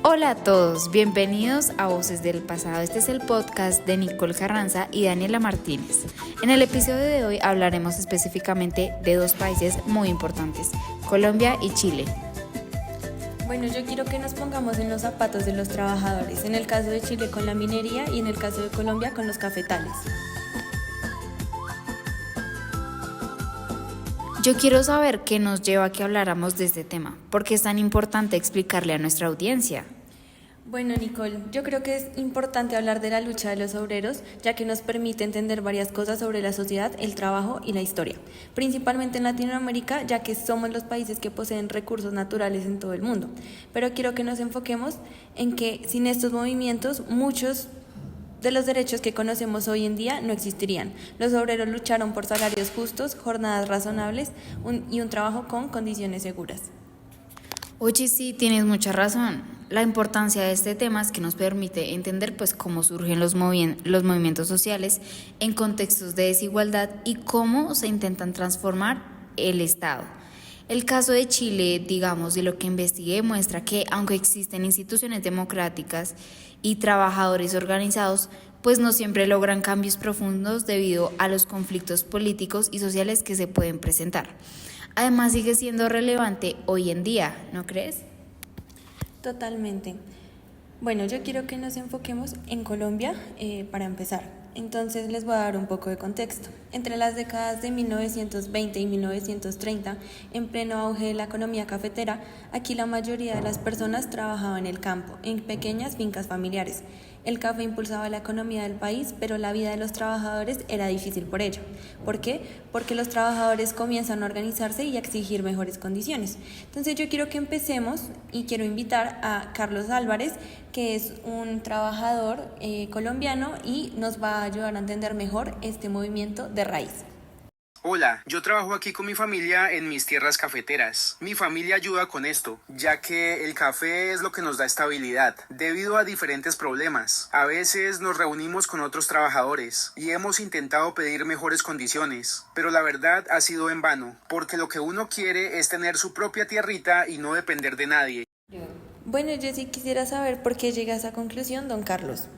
Hola a todos, bienvenidos a Voces del Pasado. Este es el podcast de Nicole Carranza y Daniela Martínez. En el episodio de hoy hablaremos específicamente de dos países muy importantes, Colombia y Chile. Bueno, yo quiero que nos pongamos en los zapatos de los trabajadores, en el caso de Chile con la minería y en el caso de Colombia con los cafetales. Yo quiero saber qué nos lleva a que habláramos de este tema, porque es tan importante explicarle a nuestra audiencia. Bueno, Nicole, yo creo que es importante hablar de la lucha de los obreros, ya que nos permite entender varias cosas sobre la sociedad, el trabajo y la historia, principalmente en Latinoamérica, ya que somos los países que poseen recursos naturales en todo el mundo. Pero quiero que nos enfoquemos en que sin estos movimientos, muchos de los derechos que conocemos hoy en día no existirían. Los obreros lucharon por salarios justos, jornadas razonables y un trabajo con condiciones seguras. Oye, sí, tienes mucha razón. La importancia de este tema es que nos permite entender cómo surgen los movimientos sociales en contextos de desigualdad y cómo se intentan transformar el Estado. El caso de Chile, digamos, de lo que investigué, muestra que aunque existen instituciones democráticas y trabajadores organizados, pues no siempre logran cambios profundos debido a los conflictos políticos y sociales que se pueden presentar. Además, sigue siendo relevante hoy en día, ¿no crees? Totalmente. Bueno, yo quiero que nos enfoquemos en Colombia para empezar. Entonces les voy a dar un poco de contexto. Entre las décadas de 1920 y 1930, en pleno auge de la economía cafetera, aquí la mayoría de las personas trabajaban en el campo, en pequeñas fincas familiares. El café impulsaba la economía del país, pero la vida de los trabajadores era difícil por ello. ¿Por qué? Porque los trabajadores comienzan a organizarse y a exigir mejores condiciones. Entonces yo quiero que empecemos y quiero invitar a Carlos Álvarez, que es un trabajador colombiano y nos va a ayudar a entender mejor este movimiento de raíz. Hola, yo trabajo aquí con mi familia en mis tierras cafeteras. Mi familia ayuda con esto, ya que el café es lo que nos da estabilidad, debido a diferentes problemas. A veces nos reunimos con otros trabajadores y hemos intentado pedir mejores condiciones, pero la verdad ha sido en vano, porque lo que uno quiere es tener su propia tierrita y no depender de nadie. Bueno, yo sí quisiera saber por qué llega a esa conclusión, don Carlos.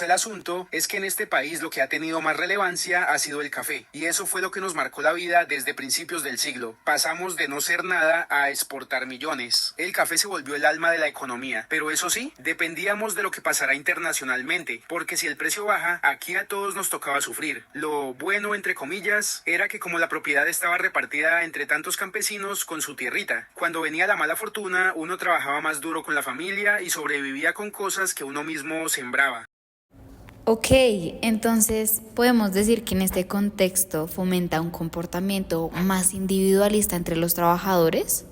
El asunto es que en este país lo que ha tenido más relevancia ha sido el café, y eso fue lo que nos marcó la vida desde principios del siglo. Pasamos de no ser nada a exportar millones. El café se volvió el alma de la economía, pero eso sí, dependíamos de lo que pasara internacionalmente, porque si el precio baja, aquí a todos nos tocaba sufrir. Lo bueno, entre comillas, era que como la propiedad estaba repartida entre tantos campesinos con su tierrita, cuando venía la mala fortuna, uno trabajaba más duro con la familia y sobrevivía con cosas que uno mismo sembraba. Ok, entonces podemos decir que en este contexto fomenta un comportamiento más individualista entre los trabajadores.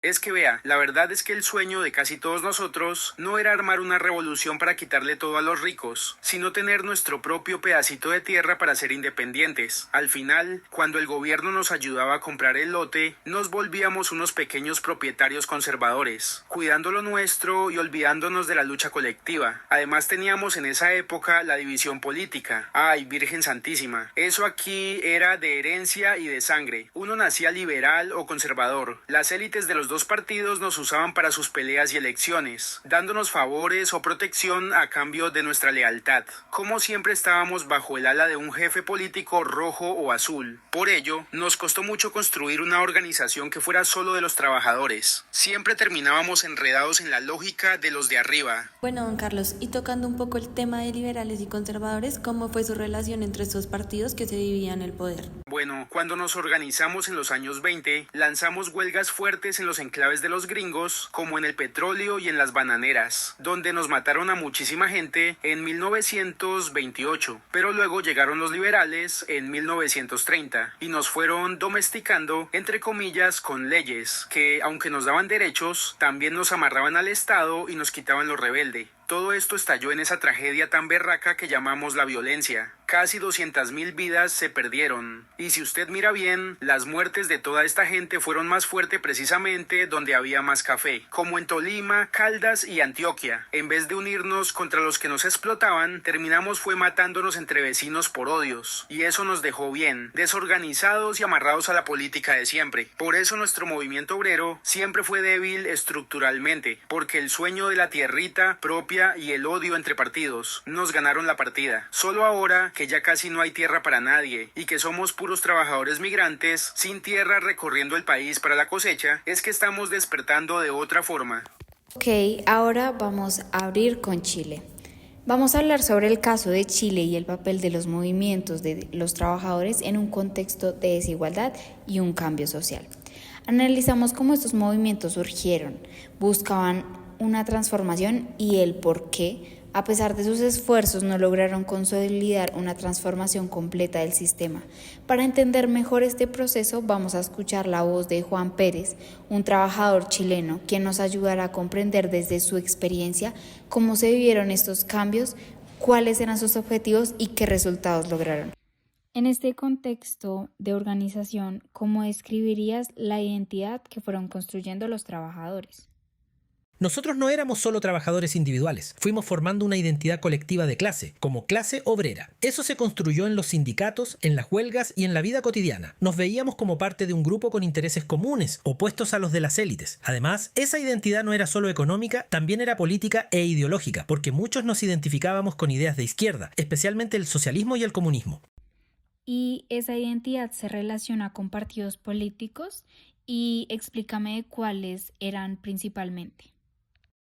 Es que vea, la verdad es que el sueño de casi todos nosotros no era armar una revolución para quitarle todo a los ricos, sino tener nuestro propio pedacito de tierra para ser independientes. Al final, cuando el gobierno nos ayudaba a comprar el lote, nos volvíamos unos pequeños propietarios conservadores, cuidando lo nuestro y olvidándonos de la lucha colectiva. Además teníamos en esa época la división política. ¡Ay, Virgen Santísima! Eso aquí era de herencia y de sangre. Uno nacía liberal o conservador. Las élites de los dos partidos nos usaban para sus peleas y elecciones, dándonos favores o protección a cambio de nuestra lealtad. Como siempre estábamos bajo el ala de un jefe político rojo o azul. Por ello, nos costó mucho construir una organización que fuera solo de los trabajadores. Siempre terminábamos enredados en la lógica de los de arriba. Bueno, don Carlos, y tocando un poco el tema de liberales y conservadores, ¿cómo fue su relación entre estos partidos que se dividían el poder? Bueno, cuando nos organizamos en los años 20, lanzamos huelgas fuertes en los enclaves de los gringos, como en el petróleo y en las bananeras, donde nos mataron a muchísima gente en 1928, pero luego llegaron los liberales en 1930 y nos fueron domesticando, entre comillas, con leyes que, aunque nos daban derechos, también nos amarraban al Estado y nos quitaban lo rebelde. Todo esto estalló en esa tragedia tan berraca que llamamos la violencia. Casi 200.000 vidas se perdieron. Y si usted mira bien, las muertes de toda esta gente fueron más fuertes precisamente donde había más café, como en Tolima, Caldas y Antioquia. En vez de unirnos contra los que nos explotaban, terminamos fue matándonos entre vecinos por odios. Y eso nos dejó bien, desorganizados y amarrados a la política de siempre. Por eso nuestro movimiento obrero siempre fue débil estructuralmente, porque el sueño de la tierrita propia y el odio entre partidos nos ganaron la partida. Solo ahora que ya casi no hay tierra para nadie y que somos puros trabajadores migrantes sin tierra recorriendo el país para la cosecha, es que estamos despertando de otra forma. Ok, ahora vamos a abrir con Chile. Vamos a hablar sobre el caso de Chile y el papel de los movimientos de los trabajadores en un contexto de desigualdad y un cambio social. Analizamos cómo estos movimientos surgieron, buscaban una transformación y el por qué, a pesar de sus esfuerzos, no lograron consolidar una transformación completa del sistema. Para entender mejor este proceso, vamos a escuchar la voz de Juan Pérez, un trabajador chileno, quien nos ayudará a comprender desde su experiencia cómo se vivieron estos cambios, cuáles eran sus objetivos y qué resultados lograron. En este contexto de organización, ¿cómo describirías la identidad que fueron construyendo los trabajadores? Nosotros no éramos solo trabajadores individuales, fuimos formando una identidad colectiva de clase, como clase obrera. Eso se construyó en los sindicatos, en las huelgas y en la vida cotidiana. Nos veíamos como parte de un grupo con intereses comunes, opuestos a los de las élites. Además, esa identidad no era solo económica, también era política e ideológica, porque muchos nos identificábamos con ideas de izquierda, especialmente el socialismo y el comunismo. ¿Y esa identidad se relaciona con partidos políticos? Y explícame cuáles eran principalmente.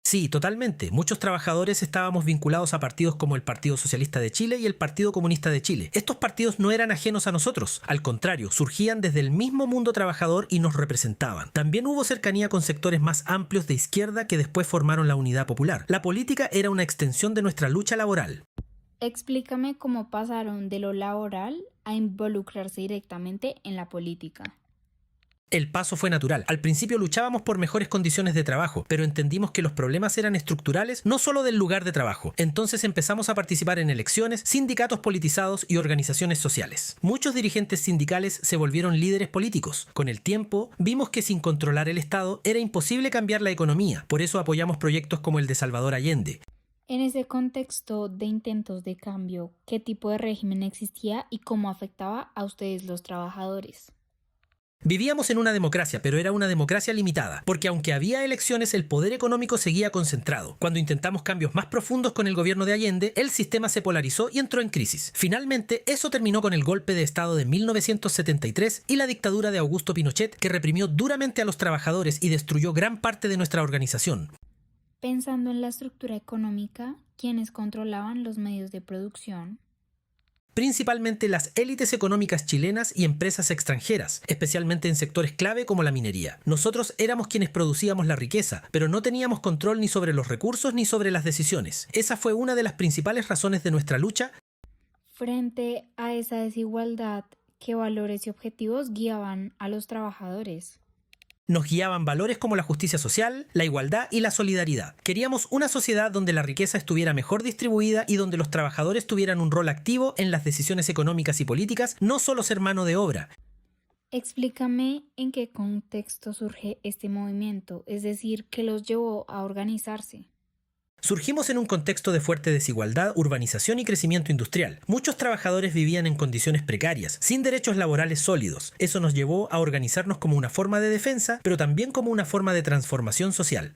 Sí, totalmente. Muchos trabajadores estábamos vinculados a partidos como el Partido Socialista de Chile y el Partido Comunista de Chile. Estos partidos no eran ajenos a nosotros, al contrario, surgían desde el mismo mundo trabajador y nos representaban. También hubo cercanía con sectores más amplios de izquierda que después formaron la Unidad Popular. La política era una extensión de nuestra lucha laboral. Explícame cómo pasaron de lo laboral a involucrarse directamente en la política. El paso fue natural. Al principio luchábamos por mejores condiciones de trabajo, pero entendimos que los problemas eran estructurales, no solo del lugar de trabajo. Entonces empezamos a participar en elecciones, sindicatos politizados y organizaciones sociales. Muchos dirigentes sindicales se volvieron líderes políticos. Con el tiempo, vimos que sin controlar el Estado era imposible cambiar la economía. Por eso apoyamos proyectos como el de Salvador Allende. En ese contexto de intentos de cambio, ¿qué tipo de régimen existía y cómo afectaba a ustedes los trabajadores? Vivíamos en una democracia, pero era una democracia limitada, porque aunque había elecciones, el poder económico seguía concentrado. Cuando intentamos cambios más profundos con el gobierno de Allende, el sistema se polarizó y entró en crisis. Finalmente, eso terminó con el golpe de Estado de 1973 y la dictadura de Augusto Pinochet, que reprimió duramente a los trabajadores y destruyó gran parte de nuestra organización. Pensando en la estructura económica, ¿quiénes controlaban los medios de producción? Principalmente las élites económicas chilenas y empresas extranjeras, especialmente en sectores clave como la minería. Nosotros éramos quienes producíamos la riqueza, pero no teníamos control ni sobre los recursos ni sobre las decisiones. Esa fue una de las principales razones de nuestra lucha. Frente a esa desigualdad, ¿qué valores y objetivos guiaban a los trabajadores? Nos guiaban valores como la justicia social, la igualdad y la solidaridad. Queríamos una sociedad donde la riqueza estuviera mejor distribuida y donde los trabajadores tuvieran un rol activo en las decisiones económicas y políticas, no solo ser mano de obra. Explícame en qué contexto surge este movimiento, es decir, ¿qué los llevó a organizarse? Surgimos en un contexto de fuerte desigualdad, urbanización y crecimiento industrial. Muchos trabajadores vivían en condiciones precarias, sin derechos laborales sólidos. Eso nos llevó a organizarnos como una forma de defensa, pero también como una forma de transformación social.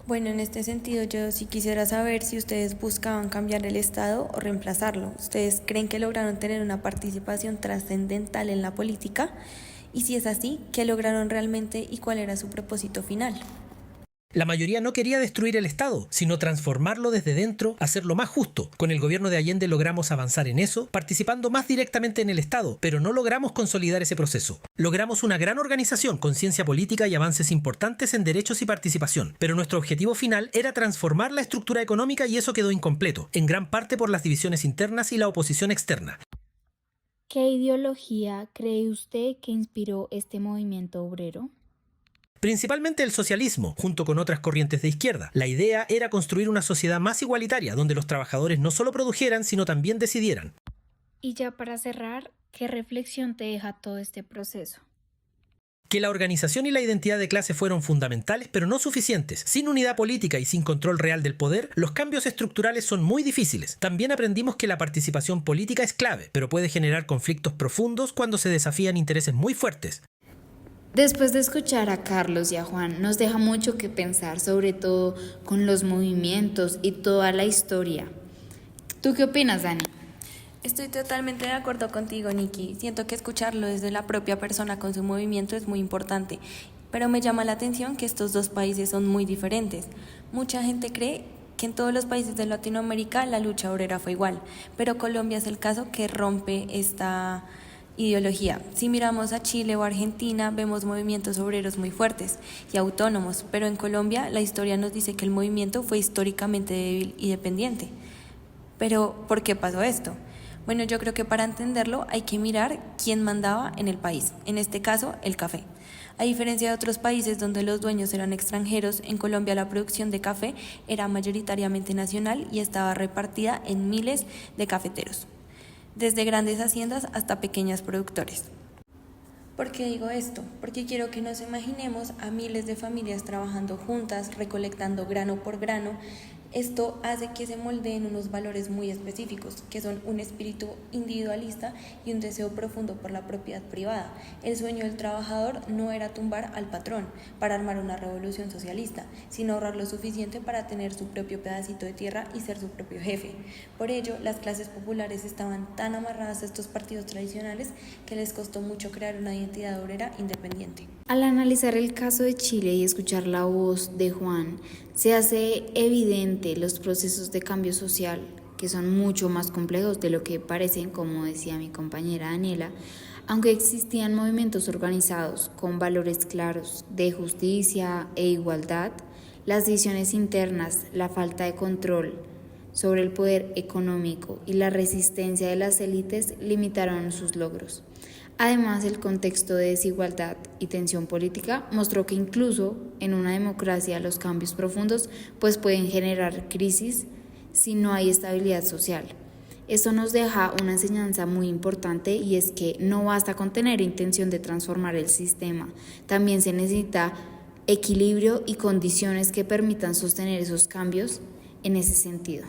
Bueno, en este sentido yo sí quisiera saber si ustedes buscaban cambiar el Estado o reemplazarlo. ¿Ustedes creen que lograron tener una participación trascendental en la política? Y si es así, ¿qué lograron realmente y cuál era su propósito final? La mayoría no quería destruir el Estado, sino transformarlo desde dentro, hacerlo más justo. Con el gobierno de Allende logramos avanzar en eso, participando más directamente en el Estado, pero no logramos consolidar ese proceso. Logramos una gran organización, conciencia política y avances importantes en derechos y participación, pero nuestro objetivo final era transformar la estructura económica y eso quedó incompleto, en gran parte por las divisiones internas y la oposición externa. ¿Qué ideología cree usted que inspiró este movimiento obrero? principalmente el socialismo, junto con otras corrientes de izquierda. La idea era construir una sociedad más igualitaria, donde los trabajadores no solo produjeran, sino también decidieran. Y ya para cerrar, ¿qué reflexión te deja todo este proceso? Que la organización y la identidad de clase fueron fundamentales, pero no suficientes. Sin unidad política y sin control real del poder, los cambios estructurales son muy difíciles. También aprendimos que la participación política es clave, pero puede generar conflictos profundos cuando se desafían intereses muy fuertes. Después de escuchar a Carlos y a Juan, nos deja mucho que pensar, sobre todo con los movimientos y toda la historia. ¿Tú qué opinas, Dani? Estoy totalmente de acuerdo contigo, Nikki. Siento que escucharlo desde la propia persona con su movimiento es muy importante, pero me llama la atención que estos dos países son muy diferentes. Mucha gente cree que en todos los países de Latinoamérica la lucha obrera fue igual, pero Colombia es el caso que rompe esta ideología. Si miramos a Chile o Argentina, vemos movimientos obreros muy fuertes y autónomos, pero en Colombia la historia nos dice que el movimiento fue históricamente débil y dependiente. Pero, ¿por qué pasó esto? Bueno, yo creo que para entenderlo hay que mirar quién mandaba en el país, en este caso el café. A diferencia de otros países donde los dueños eran extranjeros, en Colombia la producción de café era mayoritariamente nacional y estaba repartida en miles de cafeteros, desde grandes haciendas hasta pequeños productores. ¿Por qué digo esto? Porque quiero que nos imaginemos a miles de familias trabajando juntas, recolectando grano por grano. Esto hace que se moldeen unos valores muy específicos, que son un espíritu individualista y un deseo profundo por la propiedad privada. El sueño del trabajador no era tumbar al patrón para armar una revolución socialista, sino ahorrar lo suficiente para tener su propio pedacito de tierra y ser su propio jefe. Por ello, las clases populares estaban tan amarradas a estos partidos tradicionales que les costó mucho crear una identidad obrera independiente. Al analizar el caso de Chile y escuchar la voz de Juan, se hace evidente los procesos de cambio social, que son mucho más complejos de lo que parecen, como decía mi compañera Daniela, aunque existían movimientos organizados con valores claros de justicia e igualdad. Las divisiones internas, la falta de control sobre el poder económico y la resistencia de las élites limitaron sus logros. Además, el contexto de desigualdad y tensión política mostró que incluso en una democracia los cambios profundos pueden generar crisis si no hay estabilidad social. Esto nos deja una enseñanza muy importante, y es que no basta con tener intención de transformar el sistema, también se necesita equilibrio y condiciones que permitan sostener esos cambios en ese sentido.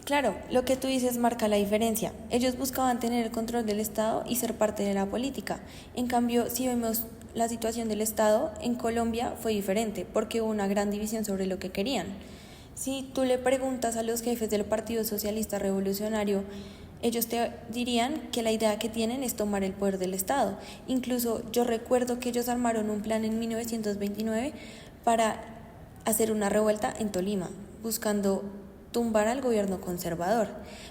Claro, lo que tú dices marca la diferencia. Ellos buscaban tener el control del Estado y ser parte de la política. En cambio, si vemos la situación del Estado, en Colombia fue diferente, porque hubo una gran división sobre lo que querían. Si tú le preguntas a los jefes del Partido Socialista Revolucionario, ellos te dirían que la idea que tienen es tomar el poder del Estado. Incluso yo recuerdo que ellos armaron un plan en 1929 para hacer una revuelta en Tolima, buscando tumbar al gobierno conservador,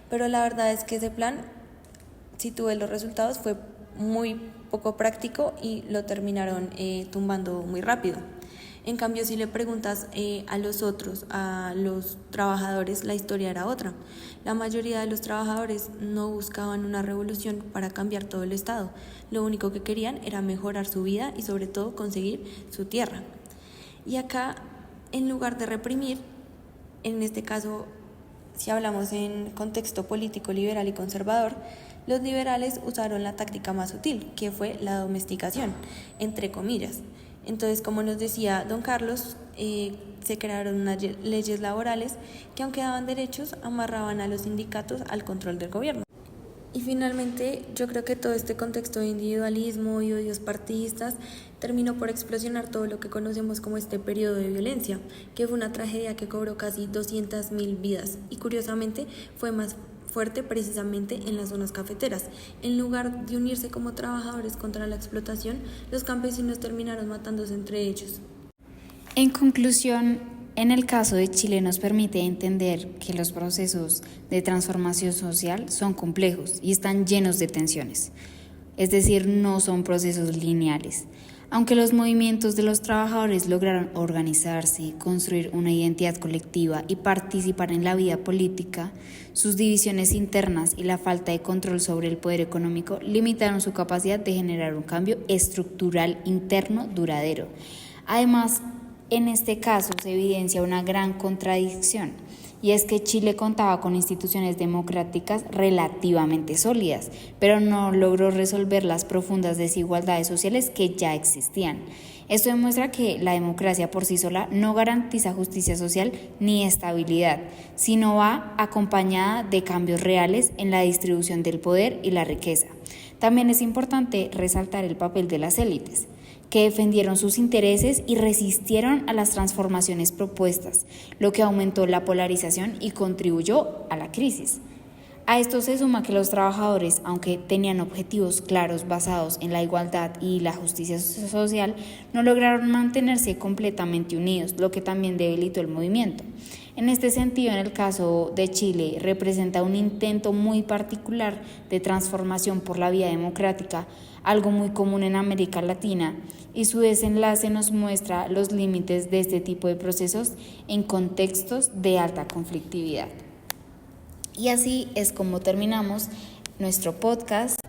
pero la verdad es que ese plan, si tú ves los resultados, fue muy poco práctico y lo terminaron tumbando muy rápido. En cambio, si le preguntas a los trabajadores, la historia era otra. La mayoría de los trabajadores no buscaban una revolución para cambiar todo el Estado. Lo único que querían era mejorar su vida y sobre todo conseguir su tierra. Y acá, en lugar de reprimir, en este caso, si hablamos en contexto político liberal y conservador, los liberales usaron la táctica más sutil, que fue la domesticación, entre comillas. Entonces, como nos decía don Carlos, se crearon unas leyes laborales que, aunque daban derechos, amarraban a los sindicatos al control del gobierno. Y finalmente, yo creo que todo este contexto de individualismo y odios partidistas terminó por explosionar todo lo que conocemos como este periodo de violencia, que fue una tragedia que cobró casi 200.000 vidas y curiosamente fue más fuerte precisamente en las zonas cafeteras. En lugar de unirse como trabajadores contra la explotación, los campesinos terminaron matándose entre ellos. En conclusión, en el caso de Chile nos permite entender que los procesos de transformación social son complejos y están llenos de tensiones, es decir, no son procesos lineales. Aunque los movimientos de los trabajadores lograron organizarse, construir una identidad colectiva y participar en la vida política, sus divisiones internas y la falta de control sobre el poder económico limitaron su capacidad de generar un cambio estructural interno duradero. Además, en este caso se evidencia una gran contradicción, y es que Chile contaba con instituciones democráticas relativamente sólidas, pero no logró resolver las profundas desigualdades sociales que ya existían. Esto demuestra que la democracia por sí sola no garantiza justicia social ni estabilidad, sino va acompañada de cambios reales en la distribución del poder y la riqueza. También es importante resaltar el papel de las élites, que defendieron sus intereses y resistieron a las transformaciones propuestas, lo que aumentó la polarización y contribuyó a la crisis. A esto se suma que los trabajadores, aunque tenían objetivos claros basados en la igualdad y la justicia social, no lograron mantenerse completamente unidos, lo que también debilitó el movimiento. En este sentido, en el caso de Chile, representa un intento muy particular de transformación por la vía democrática, algo muy común en América Latina, y su desenlace nos muestra los límites de este tipo de procesos en contextos de alta conflictividad. Y así es como terminamos nuestro podcast.